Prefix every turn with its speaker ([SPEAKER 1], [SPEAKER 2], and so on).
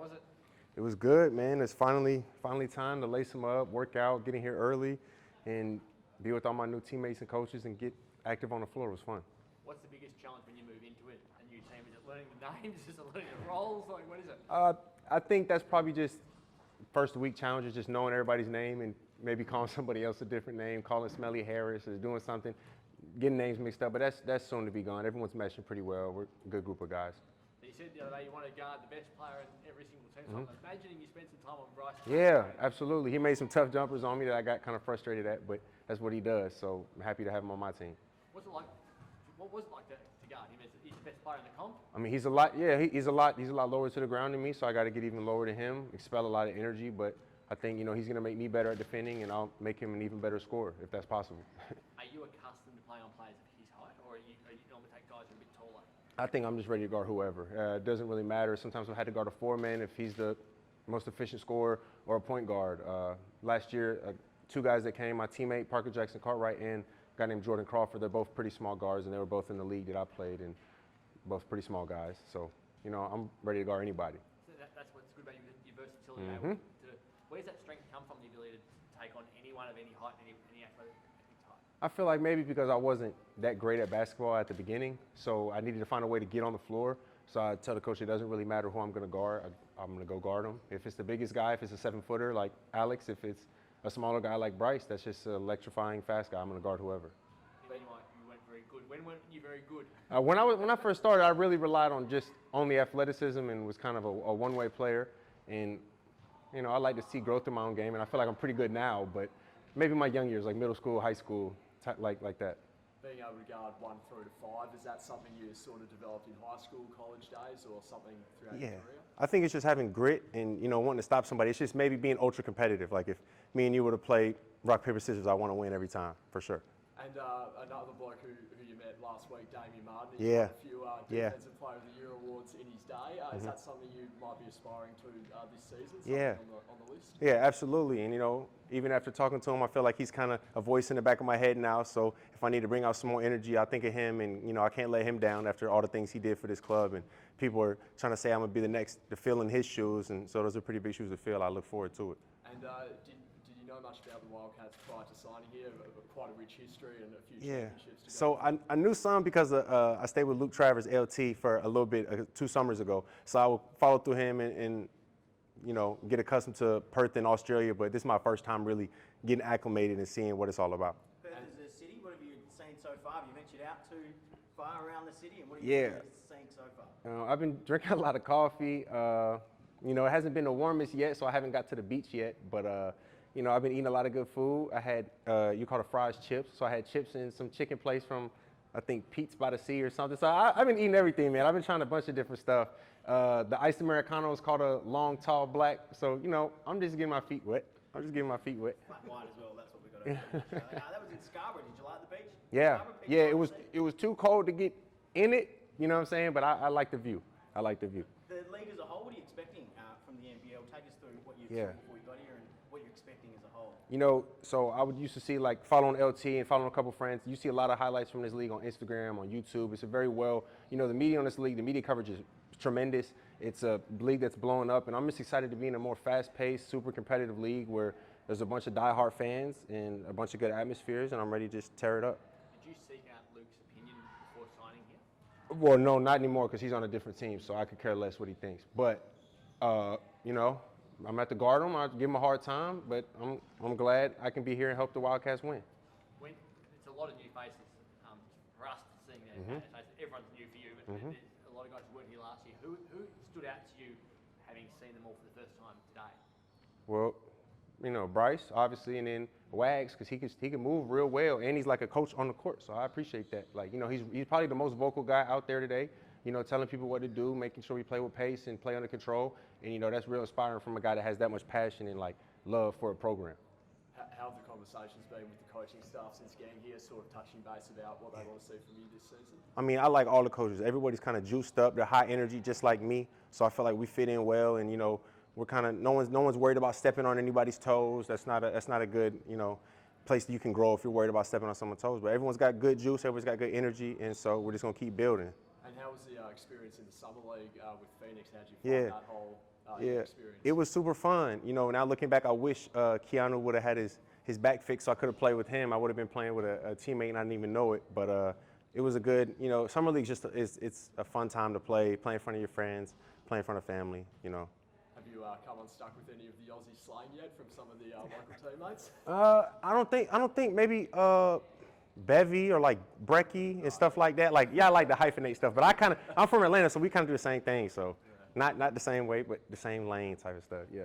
[SPEAKER 1] was it?
[SPEAKER 2] It was good, man. It's finally time to lace them up, work out, getting here early, and be with all my new teammates and coaches and get active on the floor. It was fun.
[SPEAKER 1] What's the biggest challenge when you move into a new team? Is it learning the names? Is it learning the roles? Like, what is it?
[SPEAKER 2] I think that's probably just first week challenges, just knowing everybody's name and maybe calling somebody else a different name, calling Smelly Harris or doing something, getting names mixed up. But that's soon to be gone. Everyone's meshing pretty well. We're a good group of guys.
[SPEAKER 1] You said the other day you want to guard the best player in every single team. So I'm imagining you spent some time on Bryce.
[SPEAKER 2] Yeah, absolutely. He made some tough jumpers on me that I got kind of frustrated at, but that's what he does. So I'm happy to have him on my team.
[SPEAKER 1] What's it like? What was it like to guard him? He's the best player in the comp.
[SPEAKER 2] I mean, he's a lot lower to the ground than me, so I got to get even lower to him, expel a lot of energy. But I think he's going to make me better at defending, and I'll make him an even better scorer if that's possible.
[SPEAKER 1] Are you accustomed to playing on players of his height, or are you normally take guys who are a bit taller?
[SPEAKER 2] I think I'm just ready to guard whoever. It doesn't really matter. Sometimes I've had to guard a four-man if he's the most efficient scorer, or a point guard. Last year, two guys that came, my teammate Parker Jackson Cartwright and a guy named Jordan Crawford, they're both pretty small guards, and they were both in the league that I played, and both pretty small guys. So, I'm ready to guard anybody.
[SPEAKER 1] So that's what's good about your versatility. Where does that strength come from, the ability to take on anyone of any height and any athletic type?
[SPEAKER 2] I feel like maybe because I wasn't that great at basketball at the beginning, so I needed to find a way to get on the floor. So I tell the coach it doesn't really matter who I'm going to guard. I'm going to go guard him. If it's the biggest guy, if it's a 7-footer like Alex, if it's a smaller guy like Bryce, that's just an electrifying fast guy. I'm going to guard whoever.
[SPEAKER 1] You weren't very good. When weren't you very good?
[SPEAKER 2] When I first started, I really relied on just only athleticism and was kind of a one-way player. And I like to see growth in my own game, and I feel like I'm pretty good now. But maybe my young years, like middle school, high school, like that.
[SPEAKER 3] Being able to guard 1 through to 5, is that something you sort of developed in high school, college days, or something throughout your career?
[SPEAKER 2] I think it's just having grit and wanting to stop somebody. It's just maybe being ultra competitive. Like if me and you were to play rock paper scissors, I want to win every time for sure.
[SPEAKER 3] And another bloke who you met last week, Damien Martin, he's
[SPEAKER 2] Yeah.
[SPEAKER 3] won a few Defensive Player of the Year awards in his day. Is that something you might be aspiring to this season?
[SPEAKER 2] Yeah.
[SPEAKER 3] On the list?
[SPEAKER 2] Yeah, absolutely. And even after talking to him, I feel like he's kind of a voice in the back of my head now. So if I need to bring out some more energy, I think of him, and I can't let him down after all the things he did for this club. And people are trying to say I'm gonna be the next to fill in his shoes, and so those are pretty big shoes to fill. I look forward to it.
[SPEAKER 3] And did you know much about the Wildcats prior to signing here? Quite a rich history and a few championships to go.
[SPEAKER 2] So I knew some because I stayed with Luke Travers, LT, for a little bit 2 summers ago. So I would follow through him and get accustomed to Perth in Australia. But this is my first time really getting acclimated and seeing what it's all about.
[SPEAKER 4] Perth is a city. What have you seen so far? Have you ventured out too far around the city? And what have you seen so far?
[SPEAKER 2] I've been drinking a lot of coffee. It hasn't been the warmest yet, so I haven't got to the beach yet. But I've been eating a lot of good food. I had, you call it fries chips. So I had chips and some chicken place from, I think, Pete's by the Sea or something. So I've been eating everything, man. I've been trying a bunch of different stuff. The iced Americano is called a long, tall, black. So, I'm just getting my feet wet.
[SPEAKER 4] Flat white as well. That's what we got to do. That was in Scarborough. Did you like the beach?
[SPEAKER 2] Yeah. It was too cold to get in it, you know what I'm saying? But I like the view.
[SPEAKER 4] The league as a whole, what are you expecting from the NBL? Take us through what you saw before you got here and what you're expecting as a whole.
[SPEAKER 2] So I would used to see, like, following LT and following a couple friends. You see a lot of highlights from this league on Instagram, on YouTube. It's a very well, the media on this league, the media coverage is tremendous. It's a league that's blowing up, and I'm just excited to be in a more fast-paced, super competitive league where there's a bunch of diehard fans and a bunch of good atmospheres, and I'm ready to just tear it up.
[SPEAKER 1] Did you seek out Luke's opinion before signing here?
[SPEAKER 2] Well, no, not anymore because he's on a different team, so I could care less what he thinks. But, I'm at the guard him. I give him a hard time, but I'm glad I can be here and help the Wildcats win.
[SPEAKER 1] It's a lot of new faces for us seeing that. Everyone's new for you, but there's a lot of guys who weren't here last year. Who stood out to you, having seen them all for the first time today?
[SPEAKER 2] Well, Bryce, obviously, and then Wags, because he can move real well, and he's like a coach on the court, so I appreciate that. Like, he's probably the most vocal guy out there today, telling people what to do, making sure we play with pace and play under control, and, that's real inspiring from a guy that has that much passion and, like, love for a program.
[SPEAKER 3] How have the conversations been with the coaching staff since getting here, sort of touching base about what they want to see from you this season?
[SPEAKER 2] I mean, I like all the coaches. Everybody's kind of juiced up. They're high energy, just like me, so I feel like we fit in well, and, we're kind of no one's worried about stepping on anybody's toes. That's not a good place that you can grow if you're worried about stepping on someone's toes. But everyone's got good juice, everyone's got good energy, and so we're just gonna keep building.
[SPEAKER 3] And how was the experience in the summer league with Phoenix? How did you find that whole
[SPEAKER 2] Yeah,
[SPEAKER 3] experience?
[SPEAKER 2] it was super fun. You know, now looking back, I wish Keanu would have had his back fixed so I could have played with him. I would have been playing with a teammate and I didn't even know it. But it was a good, you know, summer league's just it's a fun time to play in front of your friends, play in front of family. You know.
[SPEAKER 3] Have you come unstuck with any of the Aussie slang yet from some of the local teammates?
[SPEAKER 2] I don't think maybe bevy or like brekkie and stuff like that. Like, yeah, I like the hyphenate stuff, but I'm from Atlanta, so we kind of do the same thing. So not the same way, but the same lane type of stuff. Yeah.